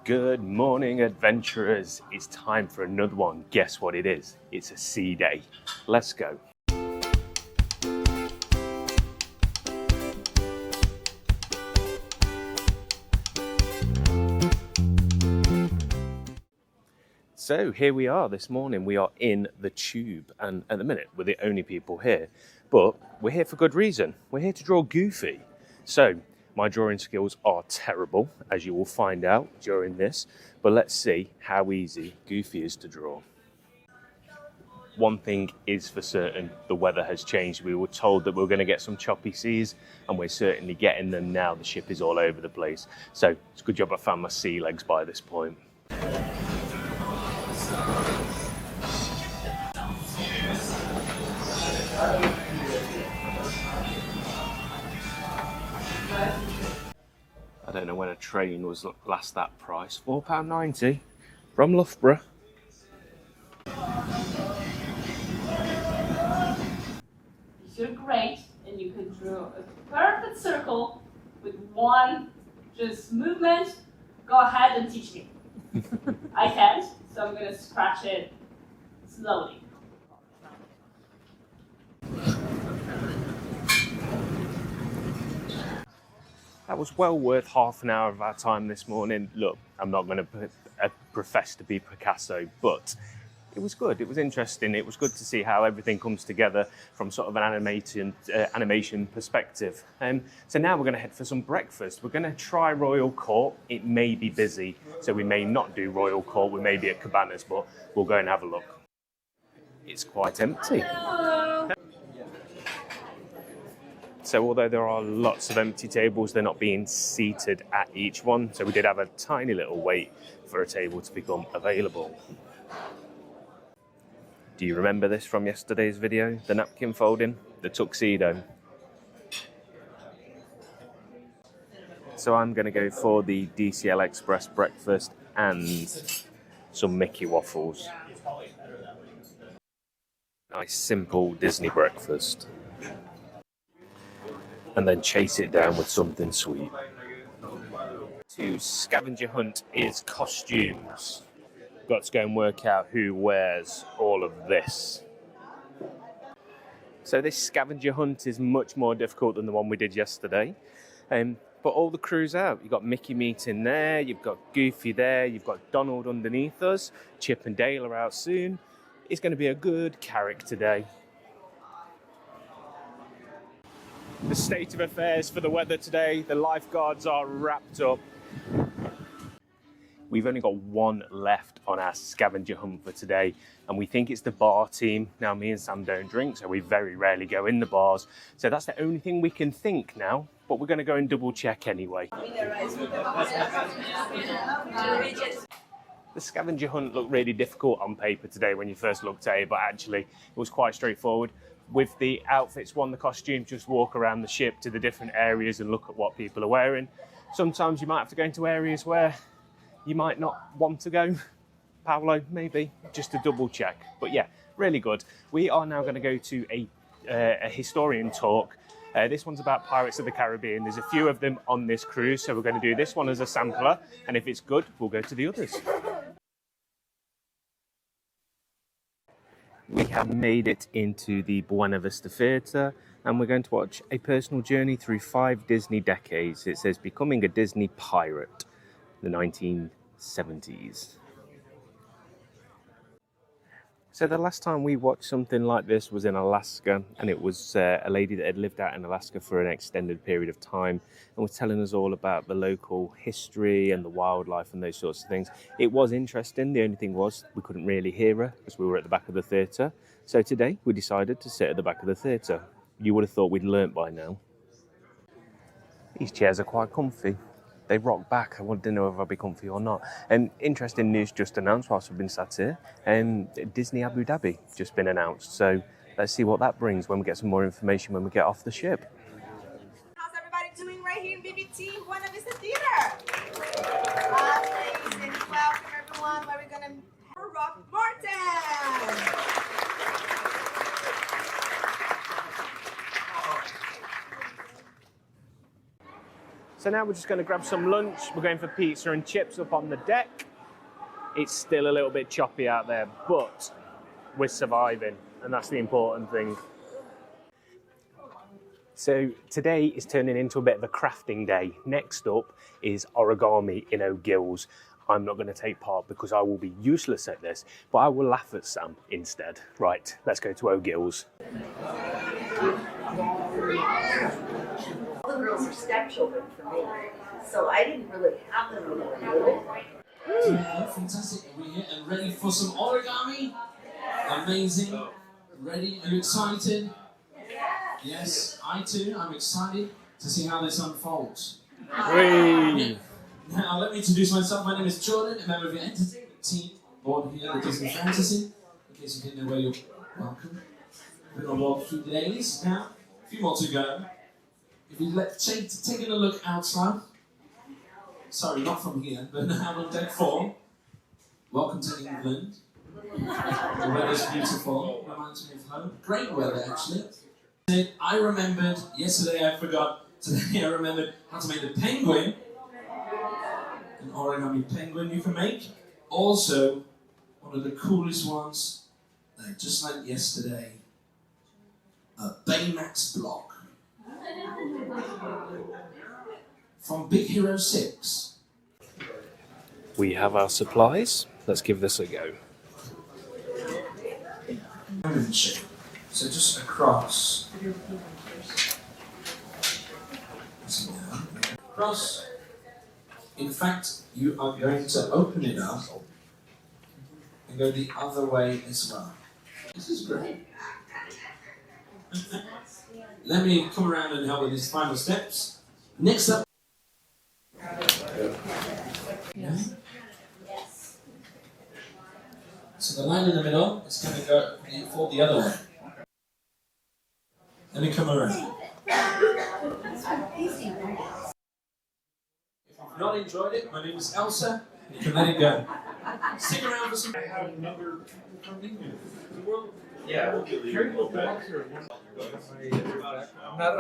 Good morning, adventurers. It's time for another one. Guess what it is? It's a sea day. Let's go. So here we are this morning. We are in the tube, and at the minute we're the only people here, but we're here for good reason. We're here to draw Goofy. So my drawing skills are terrible, as you will find out during this, but let's see how easy Goofy is to draw. One thing is for certain, the weather has changed. We were told that we were going to get some choppy seas, and we're certainly getting them now. The ship is all over the place. So it's a good job I found my sea legs by this point. I don't know when a train was last that price. £4.90 from Loughborough. You're great, and you can draw a perfect circle with one just movement. Go ahead and teach me. I can't, so I'm going to scratch it slowly. That was well worth half an hour of our time this morning. Look, I'm not going to profess to be Picasso, but it was good. It was interesting. It was good to see how everything comes together from sort of an animation perspective. So now we're going to head for some breakfast. We're going to try Royal Court. It may be busy, so we may not do Royal Court. We may be at Cabanas, but we'll go and have a look. It's quite empty. Hello. So although there are lots of empty tables, they're not being seated at each one. So we did have a tiny little wait for a table to become available. Do you remember this from yesterday's video? The napkin folding, the tuxedo. So I'm going to go for the DCL Express breakfast and some Mickey waffles. Nice simple Disney breakfast. And then chase it down with something sweet. To scavenger hunt is costumes. Got to go and work out who wears all of this. So this scavenger hunt is much more difficult than the one we did yesterday. But all the crew's out. You've got Mickey meeting there, you've got Goofy there, you've got Donald underneath us, Chip and Dale are out soon. It's going to be a good character day. The state of affairs for the weather today, the lifeguards are wrapped up. We've only got one left on our scavenger hunt for today, and we think it's the bar team. Now, me and Sam don't drink, so we very rarely go in the bars. So that's the only thing we can think now, but we're going to go and double check anyway. The scavenger hunt looked really difficult on paper today when you first looked at it, but actually it was quite straightforward. With the outfits, the costumes, just walk around the ship to the different areas and look at what people are wearing. Sometimes you might have to go into areas where you might not want to go. Paolo, maybe, just to double check. But yeah, really good. We are now going to go to a historian talk. This one's about Pirates of the Caribbean. There's a few of them on this cruise, so we're going to do this one as a sampler, and if it's good, we'll go to the others. We have made it into the Buena Vista Theatre, and we're going to watch a personal journey through 5 Disney decades. It says becoming a Disney pirate, the 1970s. So the last time we watched something like this was in Alaska, and it was a lady that had lived out in Alaska for an extended period of time and was telling us all about the local history and the wildlife and those sorts of things. It was interesting. The only thing was we couldn't really hear her because we were at the back of the theatre. So today we decided to sit at the back of the theatre. You would have thought we'd learnt by now. These chairs are quite comfy. They rock back. I wanted to know if I'd be comfy or not. And interesting news just announced whilst we've been sat here. Disney Abu Dhabi just been announced. So let's see what that brings when we get some more information when we get off the ship. How's everybody doing right here in BBT Buena Vista Theatre? Amazing. Welcome everyone. Where we're gonna have Rob Morton. So now we're just going to grab some lunch. We're going for pizza and chips up on the deck. It's still a little bit choppy out there, but we're surviving, and that's the important thing. So today is turning into a bit of a crafting day. Next up is origami in O'Gills. I'm not going to take part because I will be useless at this, but I will laugh at Sam instead. Right, let's go to O'Gills. All the girls are stepchildren for me, so I didn't really have them when they were little. Yeah, fantastic. Are we here and ready for some origami? Amazing. Ready? Are you excited? Yes, I too. I'm excited to see how this unfolds. Whee! Now, let me introduce myself. My name is Jordan, a member of the entertainment team aboard here at Disney Fantasy. In case you didn't know where you're welcome. We're going to walk through the days now. A few more to go. If you taking a look outside. Sorry, not from here, but now on deck 4. Welcome to England. The weather's beautiful. Reminds me of home. Great weather, actually. I remembered, yesterday I forgot, today I remembered how to make the penguin. An origami penguin you can make. Also, one of the coolest ones that I just learned yesterday, a Baymax block. From Big Hero 6. We have our supplies. Let's give this a go. So just across. Across. In fact, you are going to open it up and go the other way as well. This is great. Let me come around and help with these final steps. Next up. Yeah. So the line in the middle is going to go fold the other way. Let me come around. If you've not enjoyed it, my name is Elsa. You can let it go. Stick around for some. I have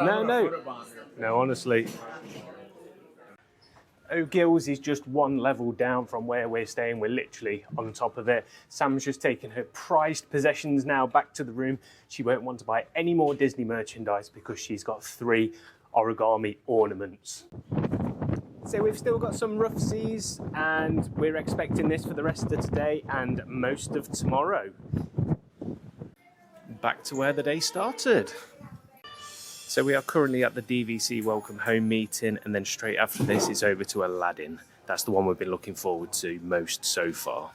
another No, honestly. O'Gills is just one level down from where we're staying. We're literally on top of it. Sam's just taken her prized possessions now back to the room. She won't want to buy any more Disney merchandise because she's got 3 origami ornaments. So we've still got some rough seas and we're expecting this for the rest of today and most of tomorrow. Back to where the day started. So we are currently at the DVC Welcome Home meeting, and then straight after this it's over to Aladdin. That's the one we've been looking forward to most so far.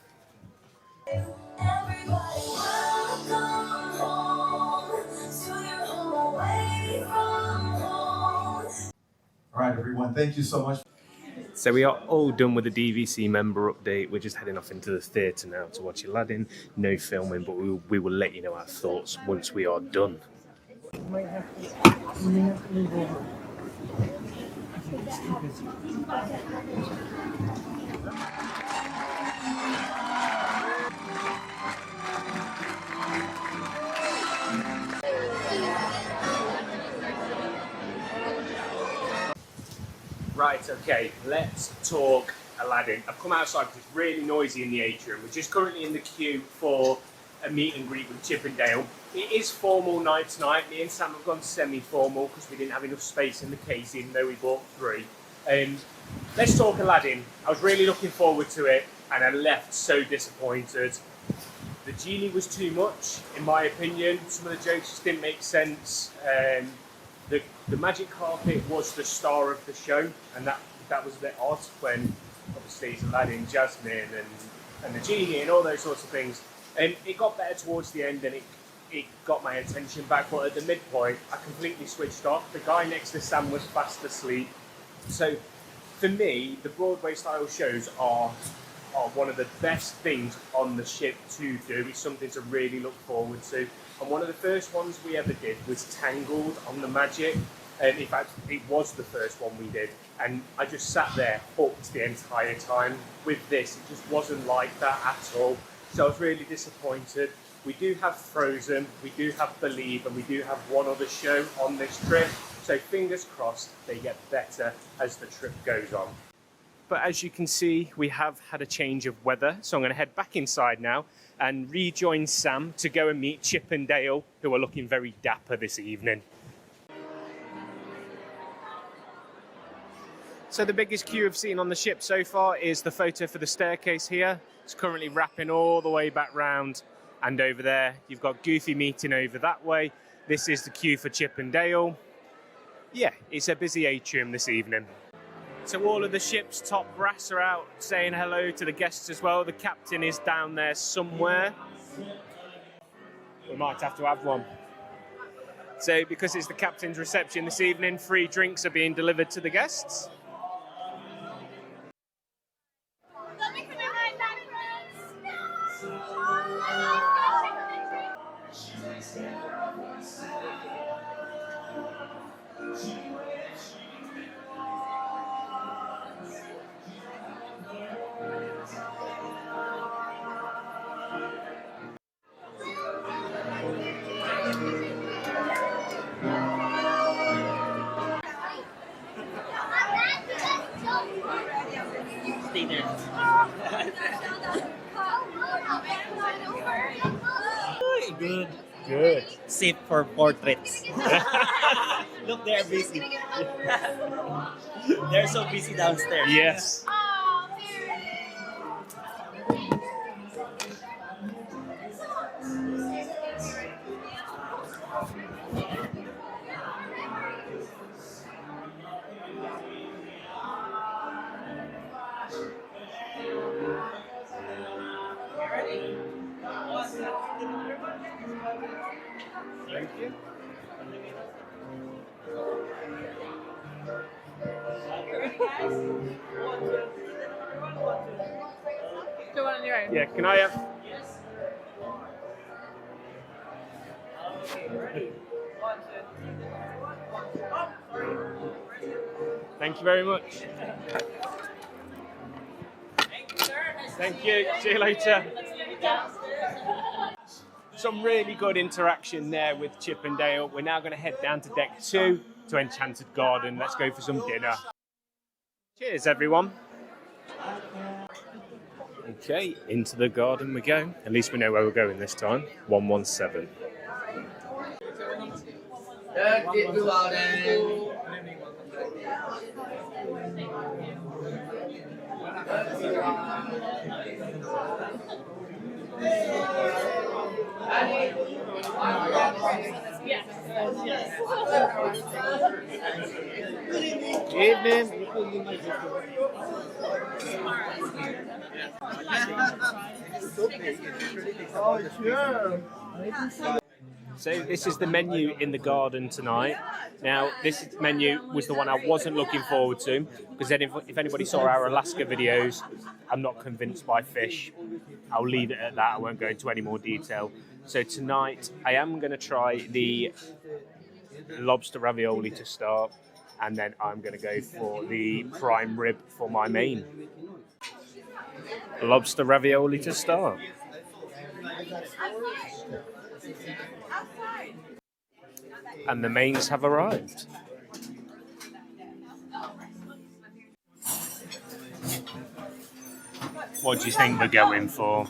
All right, everyone, thank you so much. So we are all done with the DVC member update. We're just heading off into the theatre now to watch Aladdin. No filming, but we will let you know our thoughts once we are done. Right, okay, let's talk Aladdin. I've come outside because it's really noisy in the atrium. We're just currently in the queue for a meet and greet with Chip and Dale. It is formal night tonight. Me and Sam have gone semi-formal because we didn't have enough space in the case, even though we bought 3. Let's talk Aladdin. I was really looking forward to it and I left so disappointed. The genie was too much, in my opinion. Some of the jokes just didn't make sense. The magic carpet was the star of the show, and that was a bit odd when obviously it's Aladdin, Jasmine and the genie and all those sorts of things. It got better towards the end and it got my attention back, but at the midpoint I completely switched off. The guy next to Sam was fast asleep. So for me, the Broadway-style shows are one of the best things on the ship to do. It's something to really look forward to. And one of the first ones we ever did was Tangled on the Magic. In fact, it was the first one we did. And I just sat there hooked the entire time. With this, it just wasn't like that at all. So I was really disappointed. We do have Frozen, we do have Believe, and we do have one other show on this trip. So fingers crossed they get better as the trip goes on. But as you can see, we have had a change of weather, so I'm going to head back inside now and rejoin Sam to go and meet Chip and Dale, who are looking very dapper this evening. So the biggest queue I've seen on the ship so far is the photo for the staircase here. It's currently wrapping all the way back round, and over there you've got Goofy meeting over that way. This is the queue for Chip and Dale. Yeah, it's a busy atrium this evening. So all of the ship's top brass are out saying hello to the guests as well. The captain is down there somewhere. We might have to have one. So because it's the captain's reception this evening, free drinks are being delivered to the guests. Stay there. Good. Good. Safe for portraits. Look, they're busy. They're so busy downstairs. Yes. Thank you. Do one on your own. Yeah, can I have... Thank you very much. Thank you. See you later. Some really good interaction there with Chip and Dale. We're now going to head down to deck 2 to Enchanted Garden. Let's go for some dinner. Cheers, everyone. Okay, into the garden we go. At least we know where we're going this time. 117. Evening. So this is the menu in the garden tonight. Now, this menu was the one I wasn't looking forward to, because then if anybody saw our Alaska videos, I'm not convinced by fish. I'll leave it at that. I won't go into any more detail. So tonight, I am going to try the lobster ravioli to start, and then I'm going to go for the prime rib for my main. Lobster ravioli to start. And the mains have arrived. What do you think we're going for?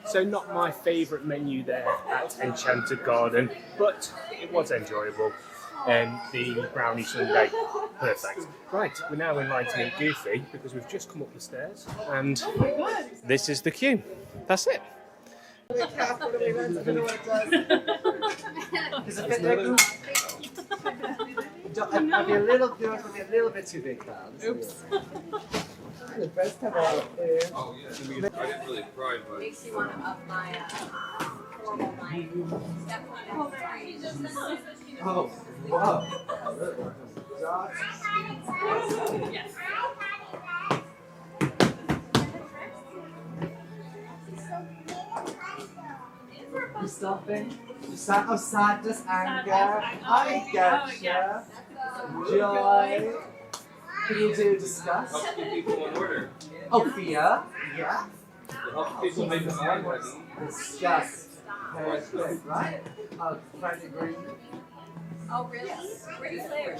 So not my favourite menu there at Enchanted Garden, but it was enjoyable. And the brownie sundae, perfect. Right, we're now in line to meet Goofy because we've just come up the stairs, and this is the queue. That's it. I'll be a little bit too big now. Oops. The first time out. Oh yeah, I didn't really cry, but Makes you want to up my formal night. Oh, wow. You're stopping? Oh, sadness, anger. I get you. Joy. We need to discuss. Help keep people in order. Oh, Fia? Yeah? Help people make us ready. Discuss. Perfect, right? Friday green. Oh, really? Where do you play?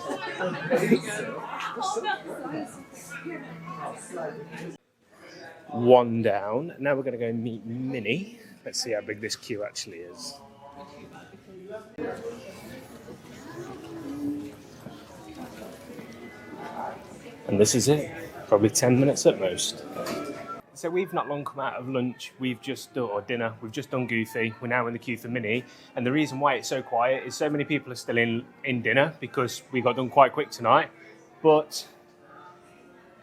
One down. Now we're going to go meet Minnie. Let's see how big this queue actually is. And this is it. Probably 10 minutes at most. So we've not long come out of lunch. We've just done, or dinner. We've just done Goofy. We're now in the queue for Minnie. And the reason why it's so quiet is so many people are still in dinner because we got done quite quick tonight. But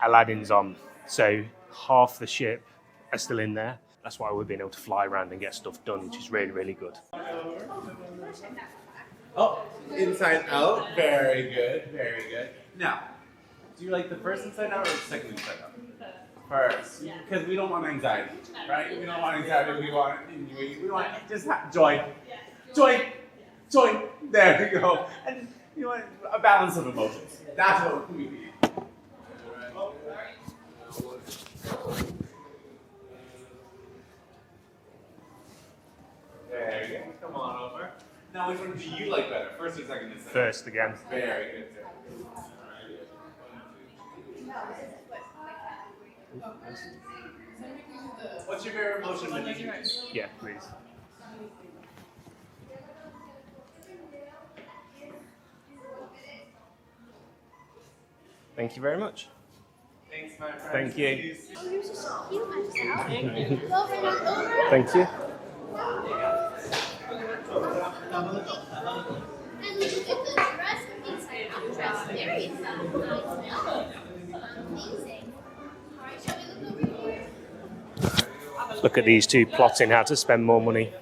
Aladdin's on. So half the ship are still in there. That's why we've been able to fly around and get stuff done, which is really, really good. Oh, inside out. Very good, very good. Now, do you like the first inside out or the second inside out? First, because we don't want anxiety, right? We don't want anxiety. We want just joy, joy, joy. There we go. And you want a balance of emotions. That's what we need. There you go. Come on over. Now, which one do you like better? First or second inside out? First again. Very good. What's your favorite emotion when you Yeah, please. Thank you very much. Thanks, my friend. Thank you. Oh, you're so cute, myself. Thank you. Look at these two plotting how to spend more money.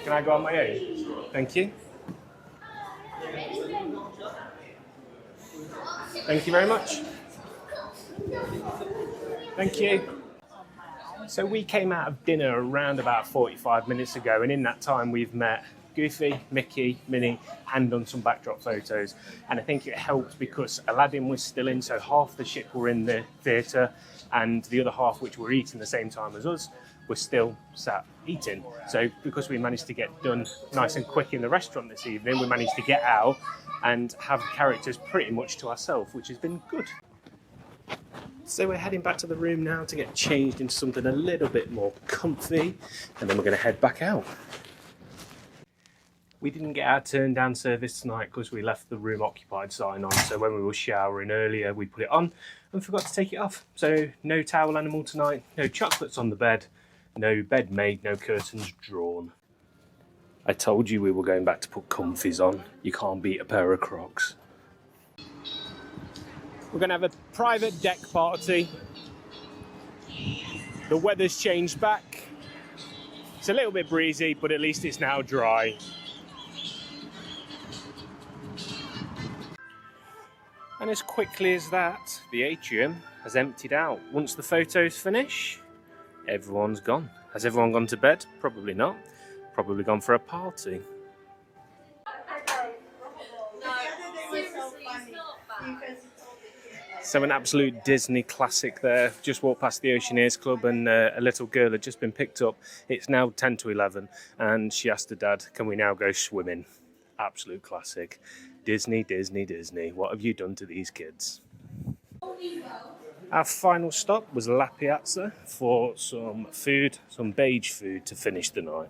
Can I go on my own? Thank you. Thank you very much. Thank you. So we came out of dinner around about 45 minutes ago, and in that time we've met Goofy, Mickey, Minnie, and done some backdrop photos. And I think it helped because Aladdin was still in, so half the ship were in the theatre, and the other half, which were eating the same time as us, were still sat eating. So because we managed to get done nice and quick in the restaurant this evening, we managed to get out and have the characters pretty much to ourselves, which has been good. So we're heading back to the room now to get changed into something a little bit more comfy, and then we're going to head back out. We didn't get our turn down service tonight because we left the room occupied sign on, so when we were showering earlier we put it on and forgot to take it off. So no towel animal tonight, no chocolates on the bed, no bed made, no curtains drawn. I told you we were going back to put comfies on. You can't beat a pair of Crocs. We're going to have a private deck party. The weather's changed back. It's a little bit breezy, but at least it's now dry. And as quickly as that, the atrium has emptied out. Once the photos finish, everyone's gone. Has everyone gone to bed? Probably not. Probably gone for a party. So an absolute Disney classic there. Just walked past the Oceaneers Club and a little girl had just been picked up. It's now 10 to 11 and she asked her dad, can we now go swimming? Absolute classic. Disney, Disney, Disney. What have you done to these kids? Our final stop was La Piazza for some food, some beige food to finish the night.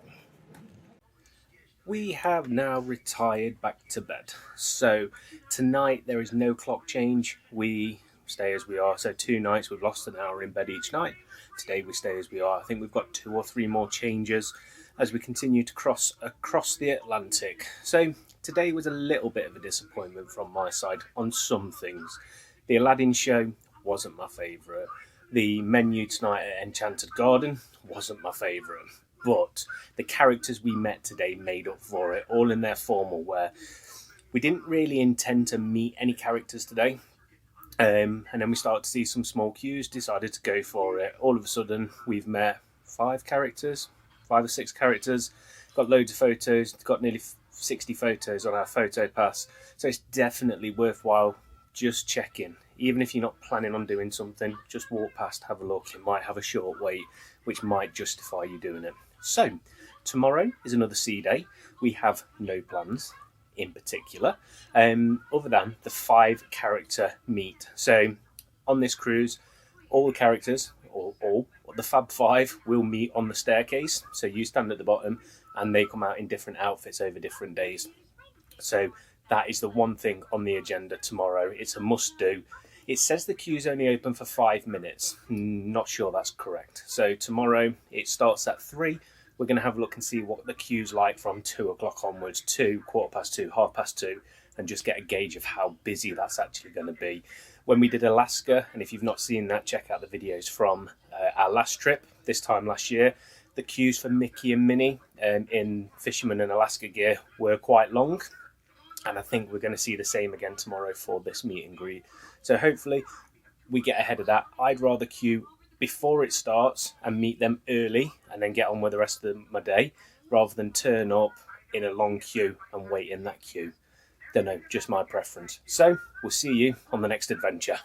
We have now retired back to bed. So tonight there is no clock change. We stay as we are. So 2 nights we've lost an hour in bed each night. Today we stay as we are. I think we've got 2 or 3 more changes as we continue to cross across the Atlantic. So today was a little bit of a disappointment from my side on some things. The Aladdin show wasn't my favourite. The menu tonight at Enchanted Garden wasn't my favourite. But the characters we met today made up for it, all in their formal wear. We didn't really intend to meet any characters today. And then we started to see some small queues, decided to go for it. All of a sudden, we've met 5 or 6 characters, got loads of photos, got nearly 60 photos on our photo pass. So it's definitely worthwhile just checking. Even if you're not planning on doing something, just walk past, have a look. It might have a short wait, which might justify you doing it. So tomorrow is another sea day. We have no plans in particular, other than the 5 character meet. So on this cruise, all the characters, all the Fab 5 will meet on the staircase. So you stand at the bottom and they come out in different outfits over different days. So that is the one thing on the agenda tomorrow. It's a must do. It says the queue's only open for 5 minutes. Not sure that's correct. So tomorrow it starts at 3. We're going to have a look and see what the queue's like from 2 o'clock onwards, 2, 2:15, 2:30, and just get a gauge of how busy that's actually going to be. When we did Alaska, and if you've not seen that, check out the videos from our last trip, this time last year. The queues for Mickey and Minnie in Fisherman and Alaska gear were quite long. And I think we're going to see the same again tomorrow for this meet and greet. So hopefully we get ahead of that. I'd rather queue before it starts and meet them early and then get on with the rest of my day, rather than turn up in a long queue and wait in that queue. Don't know, just my preference. So we'll see you on the next adventure.